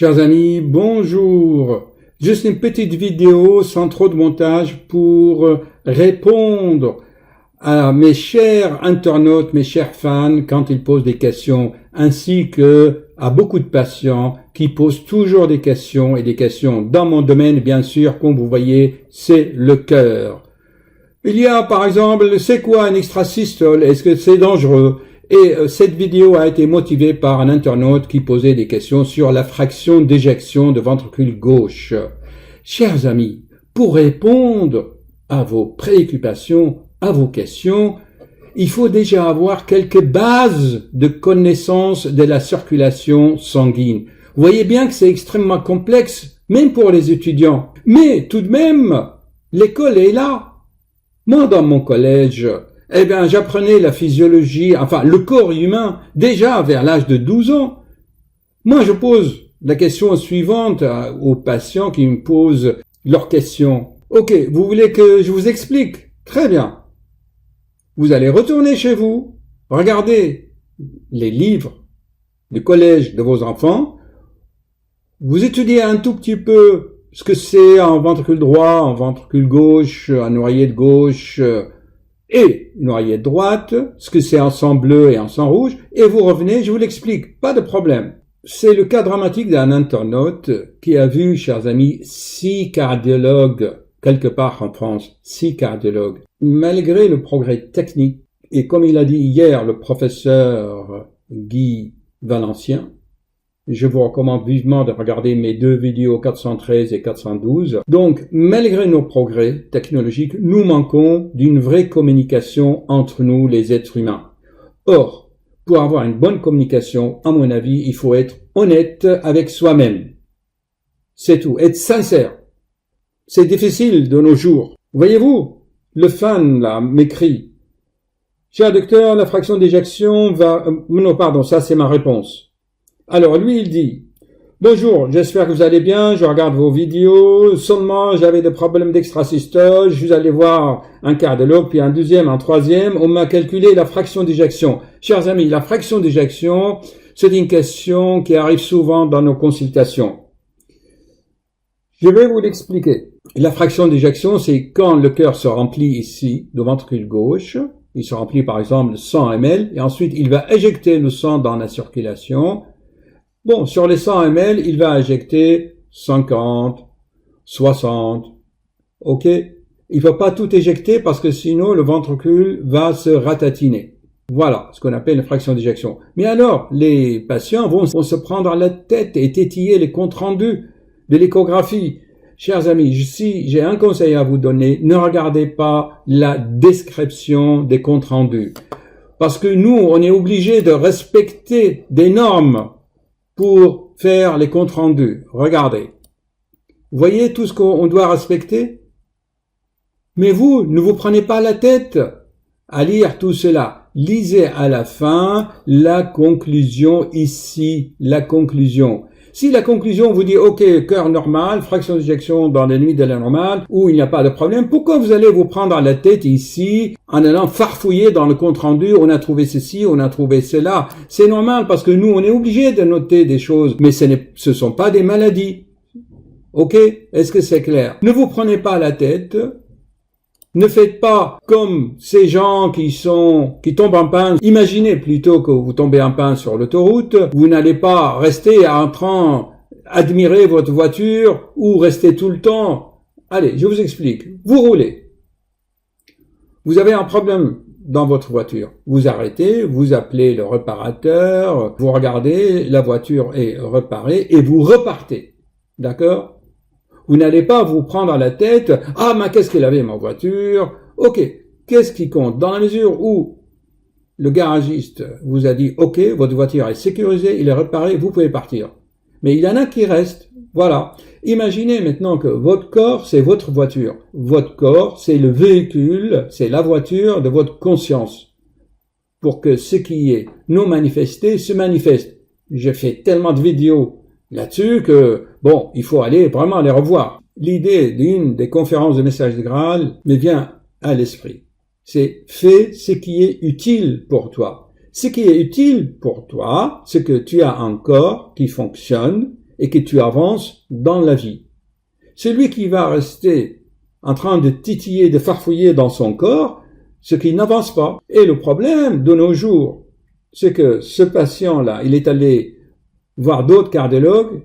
Chers amis, bonjour. Juste une petite vidéo sans trop de montage pour répondre à mes chers internautes, mes chers fans quand ils posent des questions, ainsi que à beaucoup de patients qui posent toujours des questions et des questions dans mon domaine, bien sûr, comme vous voyez, c'est le cœur. Il y a par exemple, c'est quoi un extrasystole? Est-ce que c'est dangereux? Et cette vidéo a été motivée par un internaute qui posait des questions sur la fraction d'éjection de ventricule gauche. Chers amis, pour répondre à vos préoccupations, à vos questions, il faut déjà avoir quelques bases de connaissance de la circulation sanguine. Vous voyez bien que c'est extrêmement complexe, même pour les étudiants. Mais tout de même, l'école est là. Moi, dans mon collège, j'apprenais la physiologie, le corps humain, déjà vers l'âge de 12 ans. Moi, je pose la question suivante aux patients qui me posent leurs questions. Ok, vous voulez que je vous explique? Très bien. Vous allez retourner chez vous, regardez les livres du collège de vos enfants, vous étudiez un tout petit peu ce que c'est un ventricule droit, un ventricule gauche, un oreillette gauche, et une oreillette droite, ce que c'est un sang bleu et un sang rouge, et vous revenez, je vous l'explique, pas de problème. C'est le cas dramatique d'un internaute qui a vu, chers amis, 6 cardiologues quelque part en France, 6 cardiologues. Malgré le progrès technique, et comme il a dit hier le professeur Guy Valencien, je vous recommande vivement de regarder mes 2 vidéos 413 et 412. Donc, malgré nos progrès technologiques, nous manquons d'une vraie communication entre nous, les êtres humains. Or, pour avoir une bonne communication, à mon avis, il faut être honnête avec soi-même. C'est tout, être sincère. C'est difficile de nos jours. Voyez-vous, le fan, là, m'écrit. Cher docteur, la fraction d'éjection va... Non, pardon, ça c'est ma réponse. Alors, lui, il dit, bonjour, j'espère que vous allez bien, je regarde vos vidéos, seulement j'avais des problèmes d'extrasystole, je suis allé voir un cardiologue, puis un deuxième, un troisième, on m'a calculé la fraction d'éjection. Chers amis, la fraction d'éjection, c'est une question qui arrive souvent dans nos consultations. Je vais vous l'expliquer. La fraction d'éjection, c'est quand le cœur se remplit ici, de ventricule gauche, il se remplit par exemple de 100 ml, et ensuite il va éjecter le sang dans la circulation. Bon, sur les 100 ml, il va injecter 50, 60, ok? Il ne va pas tout éjecter parce que sinon le ventricule va se ratatiner. Voilà ce qu'on appelle une fraction d'éjection. Mais alors, les patients vont se prendre la tête et tétiller les comptes rendus de l'échographie. Chers amis, si j'ai un conseil à vous donner, ne regardez pas la description des comptes rendus. Parce que nous, on est obligé de respecter des normes pour faire les comptes rendus. Regardez. Vous voyez tout ce qu'on doit respecter? Mais vous, ne vous prenez pas la tête à lire tout cela. Lisez à la fin la conclusion ici, la conclusion. Si la conclusion vous dit, ok, cœur normal, fraction d'éjection dans les limites de la normale, où il n'y a pas de problème, pourquoi vous allez vous prendre la tête ici, en allant farfouiller dans le compte rendu, on a trouvé ceci, on a trouvé cela. C'est normal parce que nous, on est obligé de noter des choses, mais ce sont pas des maladies. Ok? Est-ce que c'est clair? Ne vous prenez pas la tête. Ne faites pas comme ces gens qui tombent en panne. Imaginez plutôt que vous tombez en panne sur l'autoroute. Vous n'allez pas rester en train d'admirer votre voiture ou rester tout le temps. Allez, je vous explique. Vous roulez. Vous avez un problème dans votre voiture. Vous arrêtez, vous appelez le réparateur, vous regardez, la voiture est réparée et vous repartez. D'accord? Vous n'allez pas vous prendre à la tête, « Ah, mais qu'est-ce qu'elle avait ma voiture ?» Ok, qu'est-ce qui compte? Dans la mesure où le garagiste vous a dit, « Ok, votre voiture est sécurisée, il est réparé, vous pouvez partir. » Mais il y en a qui restent. Voilà. Imaginez maintenant que votre corps, c'est votre voiture. Votre corps, c'est le véhicule, c'est la voiture de votre conscience. Pour que ce qui est non manifesté se manifeste. J'ai fait tellement de vidéos là-dessus que, bon, il faut aller vraiment les revoir. L'idée d'une des conférences de Message de Graal me vient à l'esprit. C'est fais ce qui est utile pour toi. Ce qui est utile pour toi, c'est que tu as un corps qui fonctionne et que tu avances dans la vie. Celui qui va rester en train de titiller, de farfouiller dans son corps, ce qui n'avance pas. Et le problème de nos jours, c'est que ce patient-là, il est allé voir d'autres cardiologues,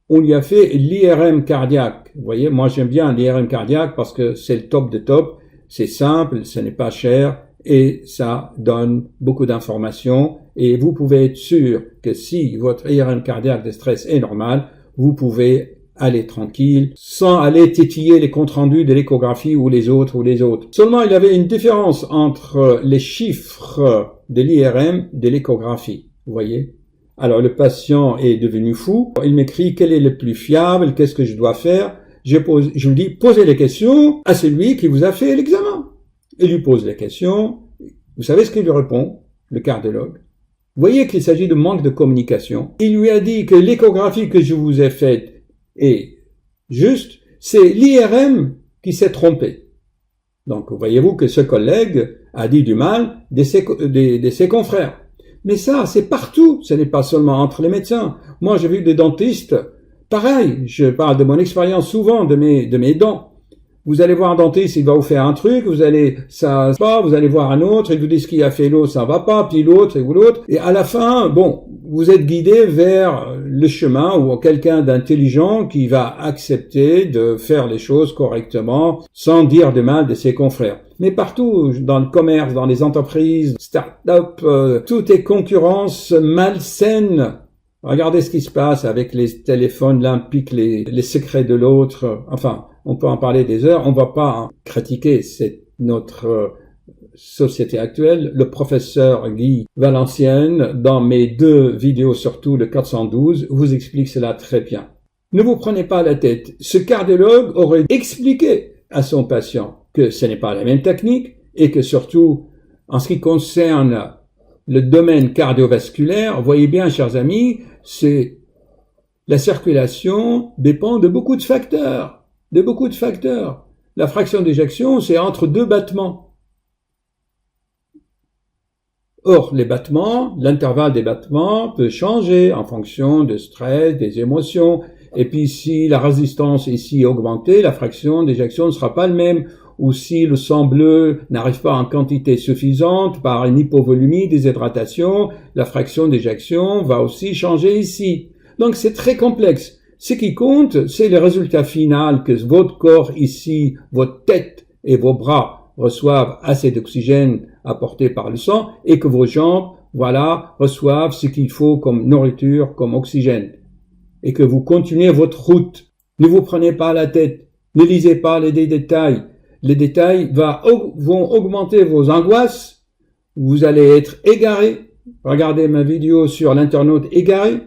on lui a fait l'IRM cardiaque. Vous voyez, moi j'aime bien l'IRM cardiaque parce que c'est le top de top, c'est simple, ce n'est pas cher et ça donne beaucoup d'informations et vous pouvez être sûr que si votre IRM cardiaque de stress est normal, vous pouvez aller tranquille sans aller tétiller les comptes rendus de l'échographie ou les autres. Seulement, il y avait une différence entre les chiffres de l'IRM et de l'échographie. Vous voyez? Alors, le patient est devenu fou. Il m'écrit quel est le plus fiable, qu'est-ce que je dois faire. Je lui dis, posez les questions à celui qui vous a fait l'examen. Il lui pose les questions. Vous savez ce qu'il lui répond, le cardiologue? Vous voyez qu'il s'agit de manque de communication. Il lui a dit que l'échographie que je vous ai faite est juste, c'est l'IRM qui s'est trompé. Donc, voyez-vous que ce collègue a dit du mal de ses confrères. Mais ça, c'est partout. Ce n'est pas seulement entre les médecins. Moi, j'ai vu des dentistes. Pareil, je parle de mon expérience souvent de mes dents. Vous allez voir un dentiste, il va vous faire un truc, vous allez voir un autre, il vous dit ce qu'il a fait l'autre, ça va pas, puis l'autre, et l'autre. Et à la fin, bon, vous êtes guidé vers le chemin ou quelqu'un d'intelligent qui va accepter de faire les choses correctement, sans dire de mal de ses confrères. Mais partout, dans le commerce, dans les entreprises, start-up, tout est concurrence malsaine. Regardez ce qui se passe avec les téléphones, l'un pique les secrets de l'autre. Enfin, on peut en parler des heures. On va pas critiquer notre société actuelle. Le professeur Guy Valenciennes, dans mes 2 vidéos, surtout le 412, vous explique cela très bien. Ne vous prenez pas la tête. Ce cardiologue aurait expliqué à son patient que ce n'est pas la même technique et que surtout, en ce qui concerne le domaine cardiovasculaire, voyez bien, chers amis, c'est la circulation dépend de beaucoup de facteurs. La fraction d'éjection, c'est entre 2 battements. Or, les battements, l'intervalle des battements peut changer en fonction de stress, des émotions. Et puis, si la résistance ici est augmentée, la fraction d'éjection ne sera pas le même. Ou si le sang bleu n'arrive pas en quantité suffisante par une hypovolémie, déshydratation, la fraction d'éjection va aussi changer ici. Donc, c'est très complexe. Ce qui compte, c'est le résultat final que votre corps ici, votre tête et vos bras reçoivent assez d'oxygène apporté par le sang et que vos jambes, reçoivent ce qu'il faut comme nourriture, comme oxygène. Et que vous continuez votre route. Ne vous prenez pas la tête. Ne lisez pas les détails. Les détails vont augmenter vos angoisses. Vous allez être égaré. Regardez ma vidéo sur l'internaute égaré.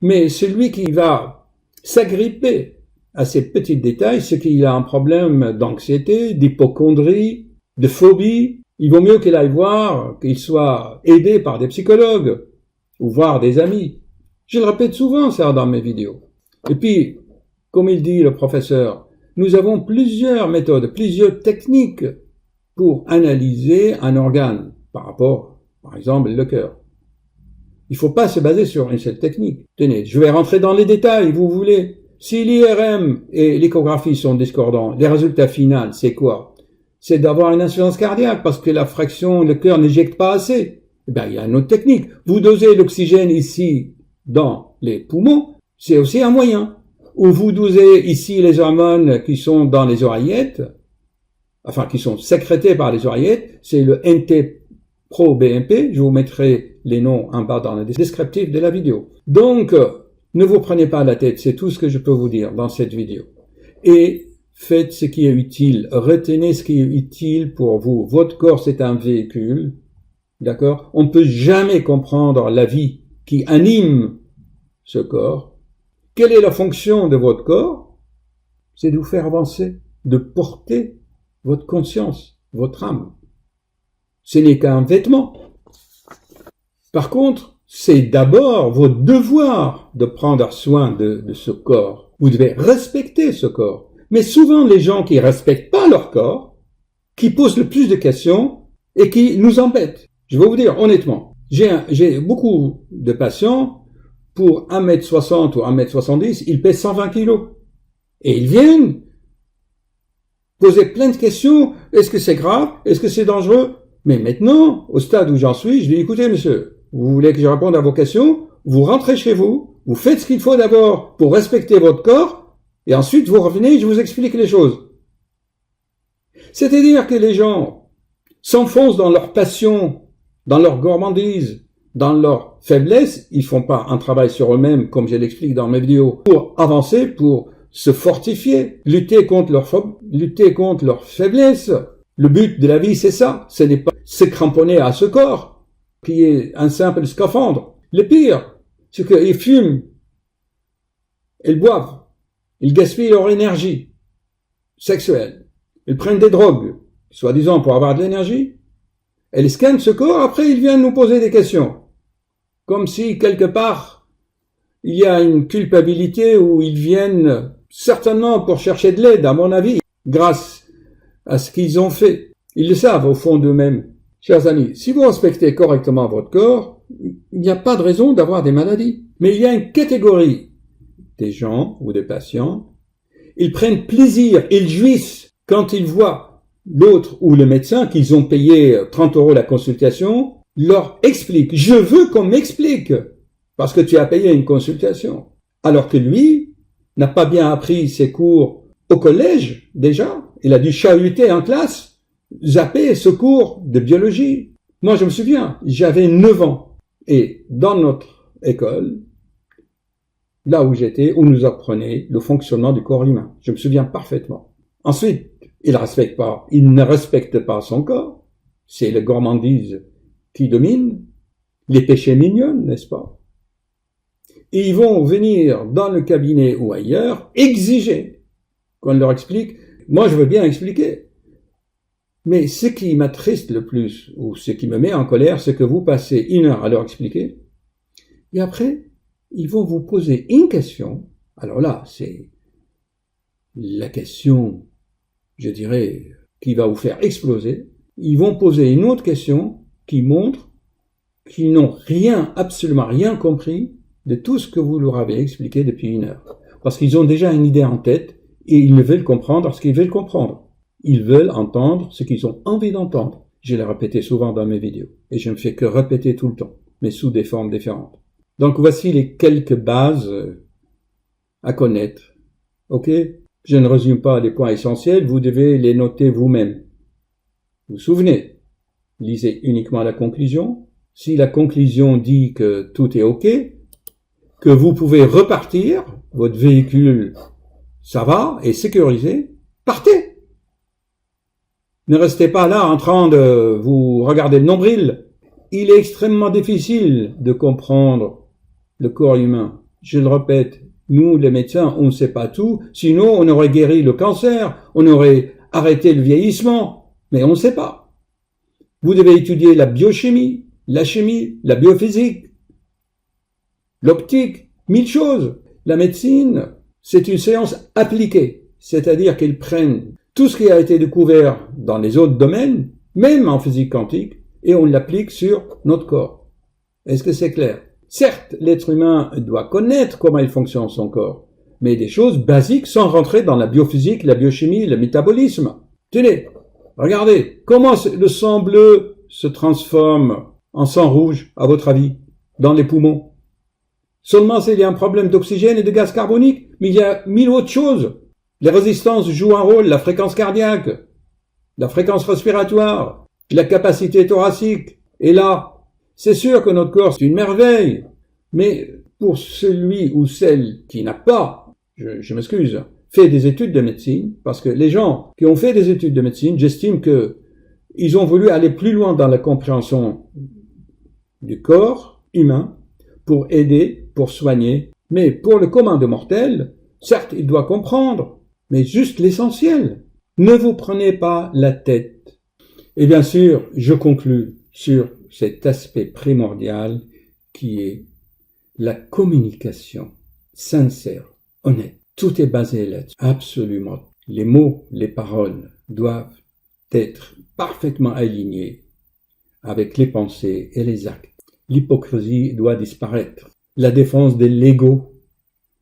Mais celui qui va s'agripper à ces petits détails, c'est qu'il a un problème d'anxiété, d'hypocondrie, de phobie. Il vaut mieux qu'il aille voir, qu'il soit aidé par des psychologues ou voir des amis. Je le répète souvent ça dans mes vidéos. Et puis, comme il dit le professeur, nous avons plusieurs méthodes, plusieurs techniques pour analyser un organe par rapport, par exemple, le cœur. Il ne faut pas se baser sur une seule technique. Tenez, je vais rentrer dans les détails, vous voulez. Si l'IRM et l'échographie sont discordants, les résultats finaux, c'est quoi? C'est d'avoir une insuffisance cardiaque parce que la fraction, le cœur n'éjecte pas assez. Eh bien, il y a une autre technique. Vous dosez l'oxygène ici dans les poumons, c'est aussi un moyen. Ou vous dosez ici les hormones qui sont dans les oreillettes, enfin qui sont sécrétées par les oreillettes, c'est le NT-proBNP, je vous mettrai les noms en bas dans le descriptif de la vidéo. Donc, ne vous prenez pas la tête, c'est tout ce que je peux vous dire dans cette vidéo. Et faites ce qui est utile, retenez ce qui est utile pour vous. Votre corps, c'est un véhicule, d'accord? On ne peut jamais comprendre la vie qui anime ce corps. Quelle est la fonction de votre corps? C'est de vous faire avancer, de porter votre conscience, votre âme. Ce n'est qu'un vêtement. Par contre, c'est d'abord votre devoir de prendre soin de ce corps. Vous devez respecter ce corps. Mais souvent, les gens qui respectent pas leur corps, qui posent le plus de questions et qui nous embêtent. Je vais vous dire honnêtement, j'ai beaucoup de patients pour 1m60 ou 1m70, ils pèsent 120 kilos. Et ils viennent poser plein de questions. Est-ce que c'est grave? Est-ce que c'est dangereux? Mais maintenant, au stade où j'en suis, je dis, écoutez, monsieur, vous voulez que je réponde à vos questions? Vous rentrez chez vous, vous faites ce qu'il faut d'abord pour respecter votre corps, et ensuite vous revenez et je vous explique les choses. C'est-à-dire que les gens s'enfoncent dans leur passion, dans leur gourmandise, dans leur faiblesse. Ils font pas un travail sur eux-mêmes, comme je l'explique dans mes vidéos, pour avancer, pour se fortifier, lutter contre leur faiblesse. Le but de la vie, c'est ça. Ce n'est pas se cramponner à ce corps, qui est un simple scaphandre. Le pire, c'est qu'ils fument, ils boivent, ils gaspillent leur énergie sexuelle, ils prennent des drogues, soi-disant pour avoir de l'énergie, et ils scannent ce corps, après ils viennent nous poser des questions. Comme si, quelque part, il y a une culpabilité où ils viennent certainement pour chercher de l'aide, à mon avis, grâce à ce qu'ils ont fait. Ils le savent au fond d'eux-mêmes. Chers amis, si vous respectez correctement votre corps, il n'y a pas de raison d'avoir des maladies. Mais il y a une catégorie des gens ou des patients, ils prennent plaisir, ils jouissent quand ils voient l'autre ou le médecin qu'ils ont payé 30 € la consultation, leur explique. Je veux qu'on m'explique, parce que tu as payé une consultation. Alors que lui n'a pas bien appris ses cours au collège, déjà. Il a dû chahuter en classe, zapper ce cours de biologie. Moi, je me souviens, j'avais 9 ans. Et dans notre école, là où j'étais, on nous apprenait le fonctionnement du corps humain. Je me souviens parfaitement. Ensuite, il ne respecte pas son corps. C'est la gourmandise qui domine, les péchés mignons, n'est-ce pas? Et ils vont venir dans le cabinet ou ailleurs exiger qu'on leur explique. Moi, je veux bien expliquer. Mais ce qui m'attriste le plus, ou ce qui me met en colère, c'est que vous passez 1 heure à leur expliquer, et après, ils vont vous poser une question. Alors là, c'est la question, je dirais, qui va vous faire exploser. Ils vont poser une autre question qui montre qu'ils n'ont absolument rien compris de tout ce que vous leur avez expliqué depuis 1 heure. Parce qu'ils ont déjà une idée en tête et ils ne veulent comprendre ce qu'ils veulent comprendre. Ils veulent entendre ce qu'ils ont envie d'entendre. Je l'ai répété souvent dans mes vidéos. Et je ne fais que répéter tout le temps, mais sous des formes différentes. Donc voici les quelques bases à connaître. Ok? Je ne résume pas les points essentiels, vous devez les noter vous-même. Vous vous souvenez? Lisez uniquement la conclusion. Si la conclusion dit que tout est ok, que vous pouvez repartir, votre véhicule, ça va, est sécurisé, partez! Ne restez pas là en train de vous regarder le nombril. Il est extrêmement difficile de comprendre le corps humain. Je le répète, nous, les médecins, on ne sait pas tout. Sinon, on aurait guéri le cancer, on aurait arrêté le vieillissement. Mais on ne sait pas. Vous devez étudier la biochimie, la chimie, la biophysique, l'optique, 1000 choses. La médecine, c'est une science appliquée. C'est-à-dire qu'ils prennent tout ce qui a été découvert dans les autres domaines, même en physique quantique, et on l'applique sur notre corps. Est-ce que c'est clair? Certes, l'être humain doit connaître comment il fonctionne son corps, mais des choses basiques sans rentrer dans la biophysique, la biochimie, le métabolisme. Tenez, regardez, comment le sang bleu se transforme en sang rouge, à votre avis, dans les poumons? Seulement s'il y a un problème d'oxygène et de gaz carbonique, mais il y a 1000 autres choses. Les résistances jouent un rôle, la fréquence cardiaque, la fréquence respiratoire, la capacité thoracique. Et là, c'est sûr que notre corps, c'est une merveille. Mais pour celui ou celle qui n'a pas, je m'excuse, fait des études de médecine, parce que les gens qui ont fait des études de médecine, j'estime que ils ont voulu aller plus loin dans la compréhension du corps humain pour aider, pour soigner. Mais pour le commun des mortels, certes, il doit comprendre, mais juste l'essentiel. Ne vous prenez pas la tête. Et bien sûr, je conclus sur cet aspect primordial qui est la communication sincère, honnête. Tout est basé là-dessus. Absolument. Les mots, les paroles doivent être parfaitement alignés avec les pensées et les actes. L'hypocrisie doit disparaître. la défense de l'ego.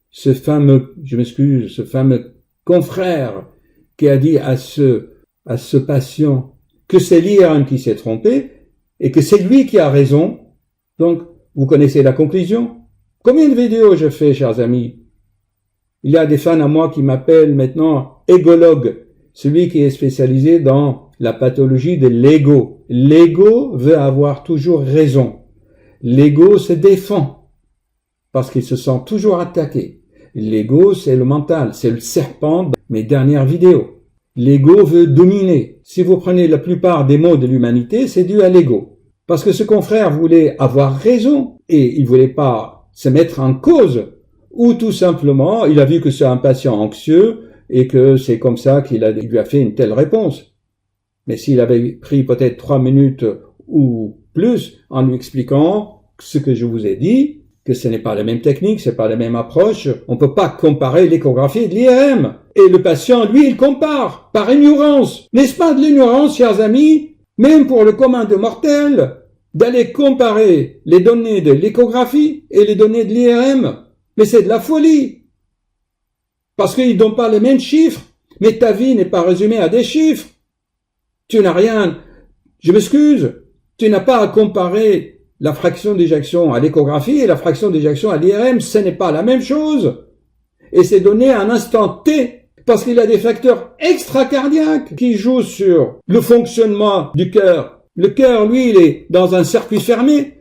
Ce fameux, je m'excuse, ce fameux confrère qui a dit à ce patient que c'est l'IRM qui s'est trompé et que c'est lui qui a raison. Donc, vous connaissez la conclusion. Combien de vidéos je fais, chers amis? Il y a des fans à moi qui m'appellent maintenant égologue, celui qui est spécialisé dans la pathologie de l'ego. L'ego veut avoir toujours raison. L'ego se défend parce qu'il se sent toujours attaqué. L'ego, c'est le mental, c'est le serpent de mes dernières vidéos. L'ego veut dominer. Si vous prenez la plupart des maux de l'humanité, c'est dû à l'ego. Parce que ce confrère voulait avoir raison et il voulait pas se mettre en cause. Ou tout simplement, il a vu que c'est un patient anxieux et que c'est comme ça qu'il lui a fait une telle réponse. Mais s'il avait pris peut-être 3 minutes ou plus en lui expliquant ce que je vous ai dit, que ce n'est pas la même technique, c'est pas la même approche, on peut pas comparer l'échographie de l'IRM. Et le patient, lui, il compare, par ignorance. N'est-ce pas de l'ignorance, chers amis? Même pour le commun de mortels, d'aller comparer les données de l'échographie et les données de l'IRM. Mais c'est de la folie. Parce qu'ils donnent pas les mêmes chiffres. Mais ta vie n'est pas résumée à des chiffres. Tu n'as rien, je m'excuse, tu n'as pas à comparer la fraction d'éjection à l'échographie et la fraction d'éjection à l'IRM, ce n'est pas la même chose. Et c'est donné à un instant T, parce qu'il y a des facteurs extracardiaques qui jouent sur le fonctionnement du cœur. Le cœur, lui, il est dans un circuit fermé.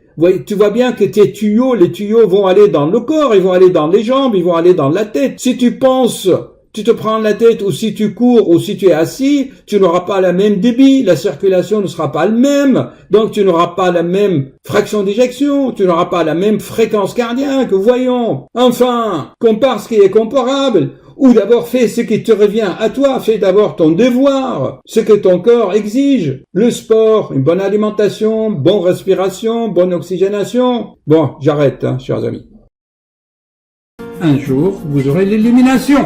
Tu vois bien que tes tuyaux, les tuyaux vont aller dans le corps, ils vont aller dans les jambes, ils vont aller dans la tête. Si tu penses, tu te prends la tête, ou si tu cours, ou si tu es assis, tu n'auras pas la même débit, la circulation ne sera pas le même, donc tu n'auras pas la même fraction d'éjection, tu n'auras pas la même fréquence cardiaque, voyons. Enfin, compare ce qui est comparable, ou d'abord fais ce qui te revient à toi, fais d'abord ton devoir, ce que ton corps exige, le sport, une bonne alimentation, bonne respiration, bonne oxygénation. Bon, j'arrête, chers amis. Un jour, vous aurez l'illumination.